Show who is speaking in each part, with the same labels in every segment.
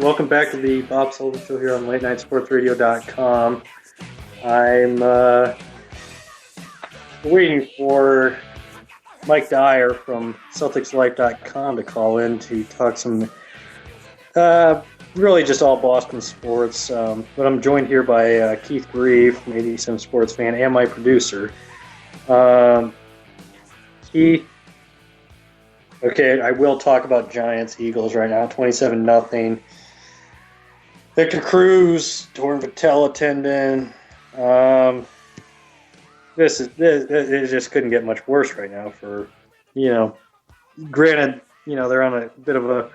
Speaker 1: Welcome back to the Bob Sullivan Show here on LateNightSportsRadio.com. I'm waiting for Mike Dyer from CelticsLife.com to call in to talk some really just all Boston sports. But I'm joined here by Keith Grieve from 87 Sports Fan and my producer. Keith, okay, I will talk about Giants-Eagles right now, 27-0. Victor Cruz, torn patella tendon. It just couldn't get much worse right now for, granted, they're on a bit of a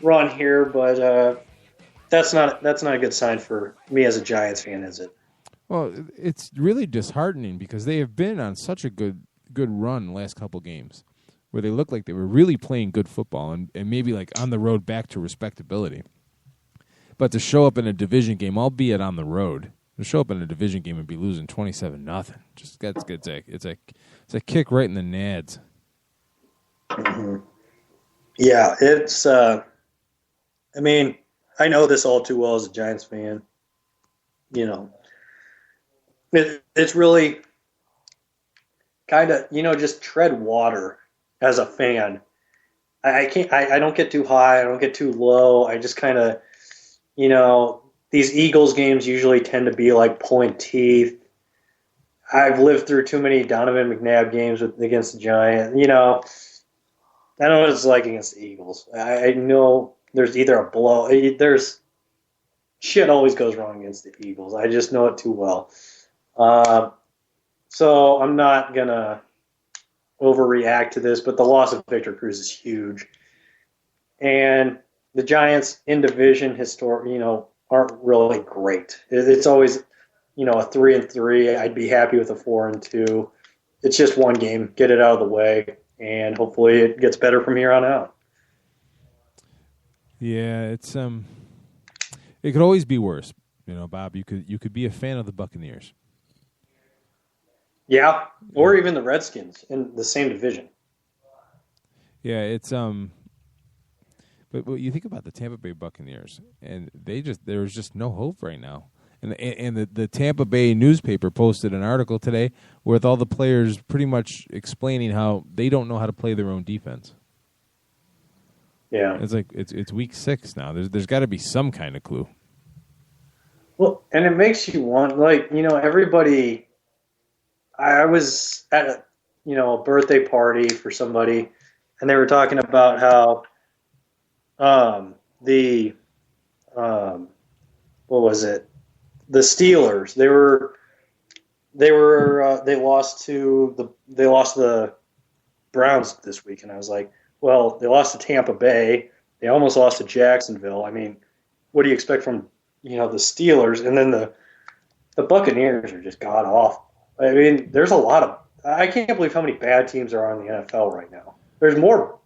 Speaker 1: run here, but that's not a good sign for me as a Giants fan, is it?
Speaker 2: Well, it's really disheartening because they have been on such a good run the last couple games where they looked like they were really playing good football and maybe like on the road back to respectability. But to show up in a division game, albeit on the road, to show up in a division game and be losing 27-0, just it's a kick right in the nads.
Speaker 1: Mm-hmm. Yeah, it's. I know this all too well as a Giants fan. It's really kind of just tread water as a fan. I can't. I don't get too high. I don't get too low. I just kind of. These Eagles games usually tend to be like pulling teeth. I've lived through too many Donovan McNabb games against the Giants. I know what it's like against the Eagles. I know there's either a blow. There's shit always goes wrong against the Eagles. I just know it too well. So I'm not going to overreact to this, but the loss of Victor Cruz is huge. And the Giants in division aren't really great. It's always, a 3-3. I'd be happy with a 4-2. It's just one game. Get it out of the way, and hopefully it gets better from here on out.
Speaker 2: Yeah, it's it could always be worse. Bob, you could be a fan of the Buccaneers.
Speaker 1: Yeah, or even the Redskins in the same division.
Speaker 2: Yeah, it's But you think about the Tampa Bay Buccaneers, and there's just no hope right now. And the Tampa Bay newspaper posted an article today with all the players pretty much explaining how they don't know how to play their own defense.
Speaker 1: Yeah,
Speaker 2: it's like it's week 6 now. There's got to be some kind of clue.
Speaker 1: Well, and it makes you want everybody. I was at a birthday party for somebody, and they were talking about how. What was it? The Steelers. They lost to the Browns this week, and I was like, well, they lost to Tampa Bay. They almost lost to Jacksonville. What do you expect from the Steelers? And then the Buccaneers are just god awful. There's a lot of. I can't believe how many bad teams are on the NFL right now. There's more.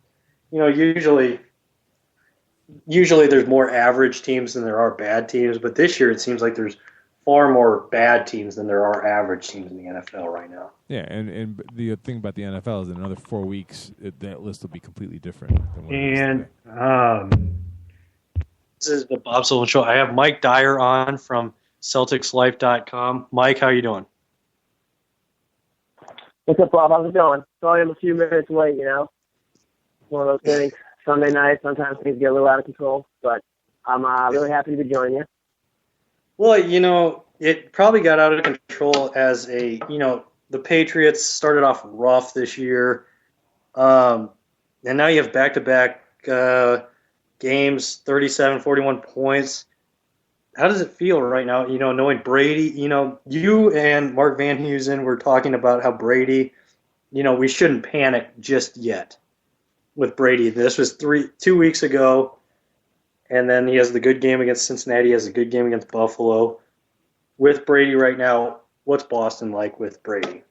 Speaker 1: Usually there's more average teams than there are bad teams, but this year it seems like there's far more bad teams than there are average teams in the NFL right now.
Speaker 2: Yeah, and the thing about the NFL is in another 4 weeks, that list will be completely different.
Speaker 1: This is the Bob Sullivan Show. I have Mike Dyer on from CelticsLife.com. Mike, how you doing?
Speaker 3: What's up, Bob? How's it going? Sorry I'm a few minutes late, One of those things. Sunday night, sometimes things get a little out of control, but I'm really happy to be joining you.
Speaker 1: Well, it probably got out of control as the Patriots started off rough this year, and now you have back-to-back games, 37, 41 points. How does it feel right now, knowing Brady? You and Mark Van Heusen were talking about how Brady, we shouldn't panic just yet. With Brady, this was 2 weeks ago, and then he has the good game against Cincinnati. He has a good game against Buffalo. With Brady right now, what's Boston like with Brady?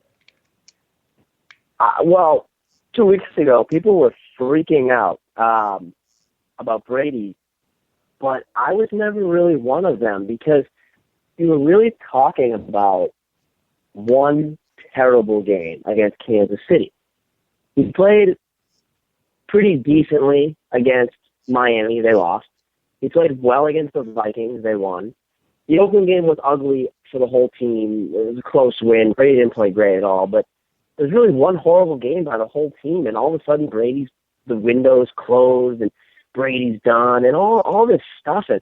Speaker 3: Well, 2 weeks ago, people were freaking out about Brady, but I was never really one of them because we were really talking about one terrible game against Kansas City. He played pretty decently against Miami. They lost. He played well against the Vikings. They won. The Oakland game was ugly for the whole team. It was a close win. Brady didn't play great at all, but there's really one horrible game by the whole team, and all of a sudden the window's closed, and Brady's done, and all this stuff. And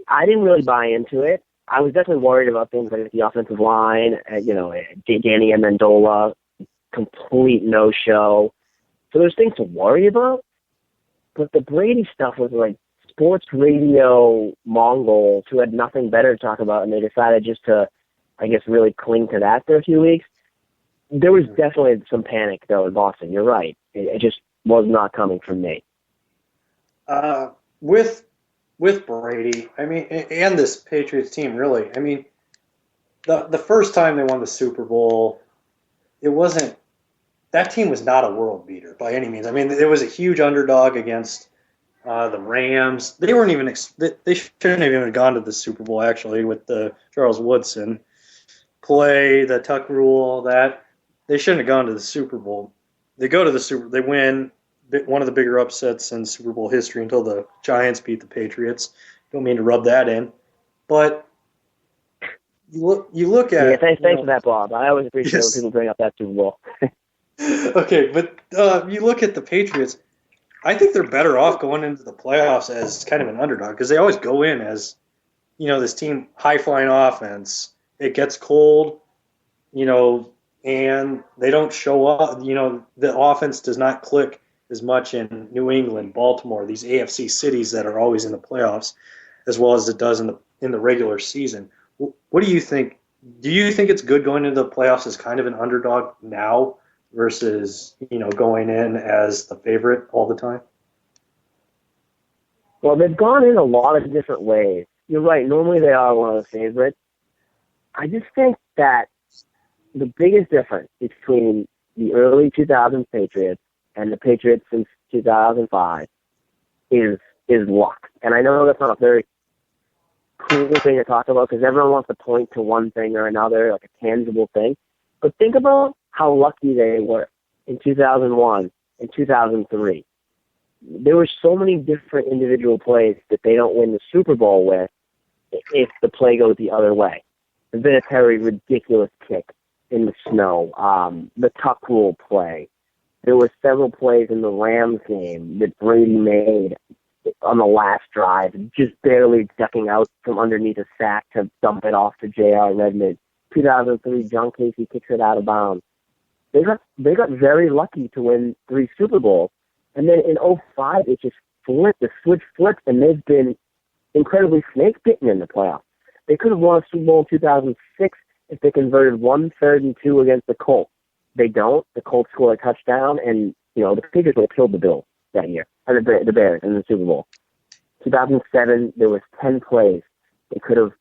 Speaker 3: I didn't really buy into it. I was definitely worried about things like the offensive line, Danny Amendola, complete no-show. So there's things to worry about. But the Brady stuff was like sports radio Mongols who had nothing better to talk about, and they decided just to, I guess, really cling to that for a few weeks. There was definitely some panic, though, in Boston. You're right. It just was not coming from me.
Speaker 1: With Brady, I mean, and this Patriots team, really, I mean, the first time they won the Super Bowl, that team was not a world beater by any means. I mean, it was a huge underdog against the Rams. They weren't even they shouldn't have even gone to the Super Bowl, actually, with the Charles Woodson play, the tuck rule, that they shouldn't have gone to the Super Bowl. They go to they win one of the bigger upsets in Super Bowl history until the Giants beat the Patriots. Don't mean to rub that in, but you look at.
Speaker 3: Yeah, thanks for that, Bob. I always appreciate when people bring up that Super Bowl.
Speaker 1: Okay, but you look at the Patriots. I think they're better off going into the playoffs as kind of an underdog because they always go in as, this team high flying offense. It gets cold, and they don't show up. The offense does not click as much in New England, Baltimore, these AFC cities that are always in the playoffs, as well as it does in the regular season. What do you think? Do you think it's good going into the playoffs as kind of an underdog now versus going in as the favorite all the time?
Speaker 3: Well, they've gone in a lot of different ways. You're right. Normally they are one of the favorites. I just think that the biggest difference between the early 2000s Patriots and the Patriots since 2005 is luck. And I know that's not a very cool thing to talk about because everyone wants to point to one thing or another, like a tangible thing. But think about how lucky they were in 2001 and 2003. There were so many different individual plays that they don't win the Super Bowl with if the play goes the other way. The Vinatieri ridiculous kick in the snow, the tuck rule play. There were several plays in the Rams game that Brady made on the last drive, just barely ducking out from underneath a sack to dump it off to J.R. Redmond. 2003, John Casey kicks it out of bounds. They got very lucky to win 3 Super Bowls. And then in 2005, it just flipped. The switch flipped, and they've been incredibly snake-bitten in the playoffs. They could have won a Super Bowl in 2006 if they converted 1 3rd and 2 against the Colts. They don't. The Colts score a touchdown, and the Patriots would have killed the Bills that year, or the Bears in the Super Bowl. 2007, there was 10 plays. They could have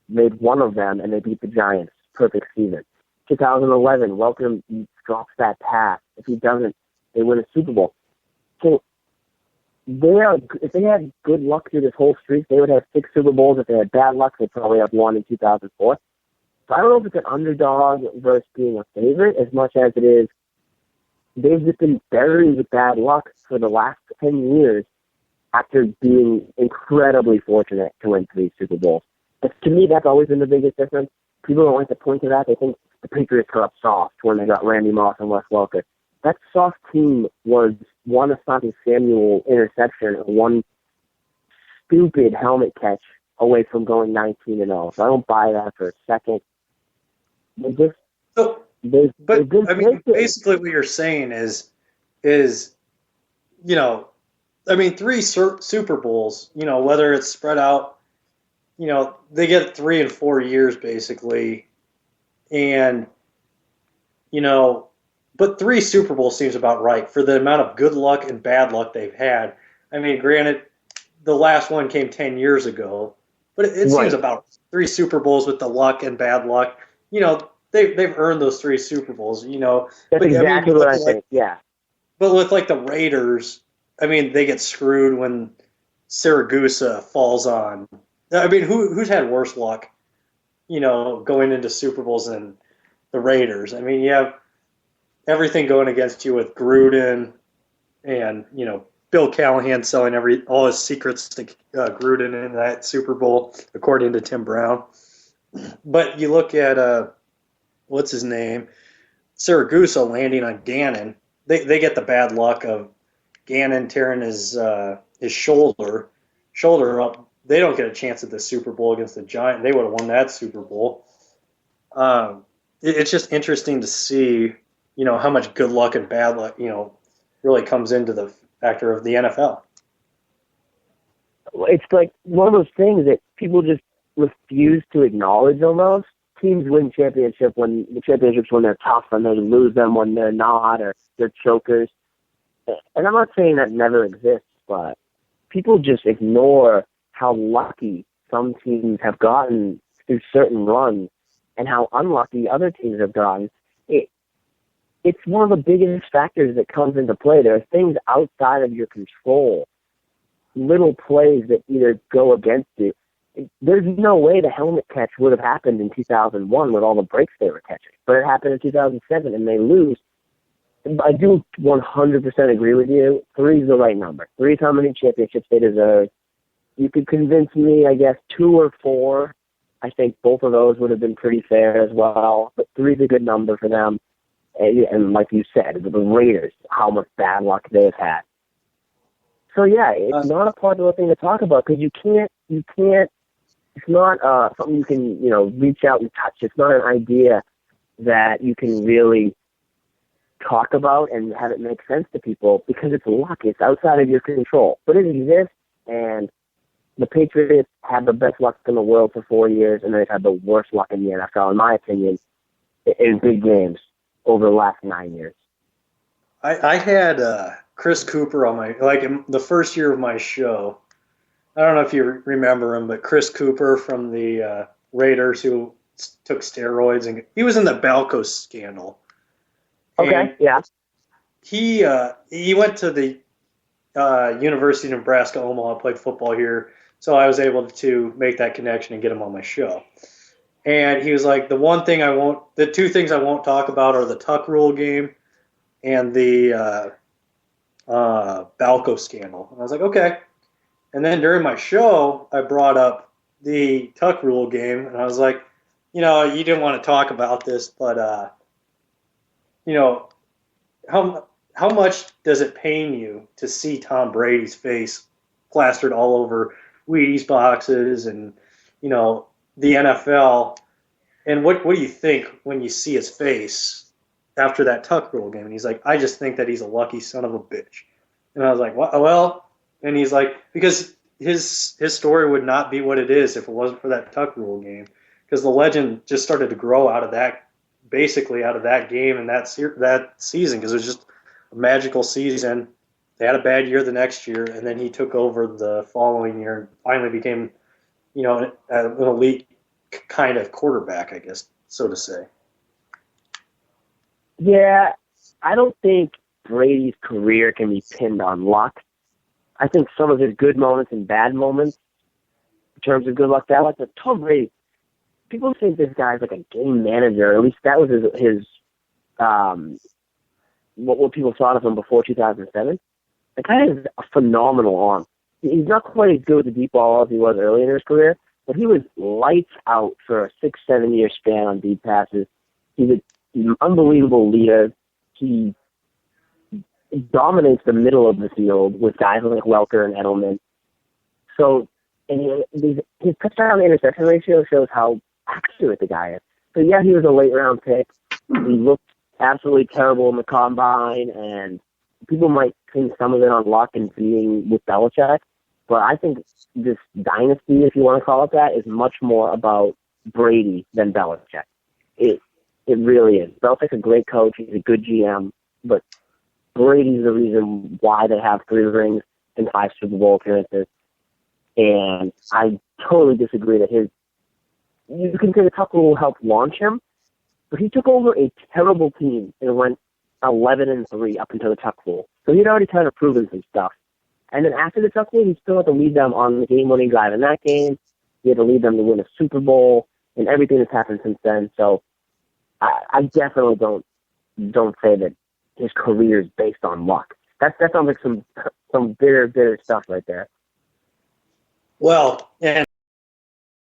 Speaker 3: made one of them, and they beat the Giants. Perfect season. 2011, Welcome drops that pass. If he doesn't, they win a Super Bowl. So if they had good luck through this whole streak, they would have 6 Super Bowls. If they had bad luck, they'd probably have 1 in 2004. So I don't know if it's an underdog versus being a favorite as much as it is they've just been buried with bad luck for the last 10 years after being incredibly fortunate to win 3 Super Bowls. But to me, that's always been the biggest difference. People don't like to point to that. They think the Patriots got up soft when they got Randy Moss and Wes Welker. That soft team was one Asante Samuel interception and one stupid helmet catch away from going 19-0. So I don't buy that for a second.
Speaker 1: Basically what you're saying is 3 Super Bowls, whether it's spread out, they get 3 and 4 years basically. And, but 3 Super Bowls seems about right for the amount of good luck and bad luck they've had. I mean, granted, the last one came 10 years ago, but it seems about 3 Super Bowls with the luck and bad luck. They've earned those 3 Super Bowls,
Speaker 3: That's exactly what I think, yeah.
Speaker 1: But with, the Raiders, they get screwed when Siragusa falls on. Who's had worse luck, going into Super Bowls than the Raiders? You have everything going against you with Gruden and, Bill Callahan selling all his secrets to Gruden in that Super Bowl, according to Tim Brown. But you look at what's his name, Siragusa landing on Gannon. They get the bad luck of Gannon tearing his shoulder up. They don't get a chance at the Super Bowl against the Giants. They would have won that Super Bowl. It's just interesting to see, how much good luck and bad luck, really comes into the factor of the NFL.
Speaker 3: It's like one of those things that people just refuse to acknowledge almost. Teams win championships when they're tough, and they lose them when they're not, or they're chokers. And I'm not saying that never exists, but people just ignore how lucky some teams have gotten through certain runs and how unlucky other teams have gotten. It's one of the biggest factors that comes into play. There are things outside of your control, little plays that either go against you. There's no way the helmet catch would have happened in 2001 with all the breaks they were catching, but it happened in 2007 and they lose. I do 100% agree with you. 3 is the right number. 3 is how many championships they deserve. You could convince me, I guess, 2 or 4. I think both of those would have been pretty fair as well, but 3 is a good number for them. And like you said, the Raiders, how much bad luck they've had. So yeah, it's not a popular thing to talk about because you can't. It's not something you can reach out and touch. It's not an idea that you can really talk about and have it make sense to people because it's luck. It's outside of your control, but it exists. And the Patriots had the best luck in the world for 4 years, and they've had the worst luck in the NFL, in my opinion, in big games over the last 9 years.
Speaker 1: I had Chris Cooper on in the first year of my show. I don't know if you remember him, but Chris Cooper from the Raiders who took steroids, and he was in the Balco scandal.
Speaker 3: Okay,
Speaker 1: and
Speaker 3: yeah.
Speaker 1: He went to the University of Nebraska Omaha, played football here, so I was able to make that connection and get him on my show. And he was like, the 2 things I won't talk about are the tuck rule game and the Balco scandal. And I was like, okay. And then during my show, I brought up the tuck rule game, and I was like, you didn't want to talk about this, but, how much does it pain you to see Tom Brady's face plastered all over Wheaties boxes and, the NFL? And what do you think when you see his face after that tuck rule game? And he's like, I just think that he's a lucky son of a bitch. And I was like, well, and he's like, because his story would not be what it is if it wasn't for that tuck rule game. Because the legend just started to grow out of that game and that season, because it was just a magical season. They had a bad year the next year, and then he took over the following year and finally became, an elite kind of quarterback, I guess, so to say.
Speaker 3: Yeah, I don't think Brady's career can be pinned on luck. I think some of his good moments and bad moments, in terms of good luck, bad luck, but Tom Brady, people think this guy's like a game manager. At least that was his what people thought of him before 2007. The guy has a phenomenal arm. He's not quite as good with the deep ball as he was early in his career, but he was lights out for a 6-7 year span on deep passes. He's an unbelievable leader. He dominates the middle of the field with guys like Welker and Edelman. So, and his touchdown to interception ratio shows how accurate the guy is. So yeah, he was a late round pick. He looked absolutely terrible in the combine, and people might pin some of it on luck and being with Belichick. But I think this dynasty, if you want to call it that, is much more about Brady than Belichick. It really is. Belichick's a great coach. He's a good GM. But Brady's the reason why they have 3 rings and 5 Super Bowl appearances. And I totally disagree that you can say the Tuck rule helped launch him, but he took over a terrible team and went 11-3 up until the Tuck rule. So he'd already kind of proven some stuff. And then after the Tuck rule, he still had to lead them on the game-winning drive in that game. He had to lead them to win a Super Bowl and everything that's happened since then. So I definitely don't say that his career is based on luck. That sounds like some bitter stuff right there.
Speaker 1: Well, and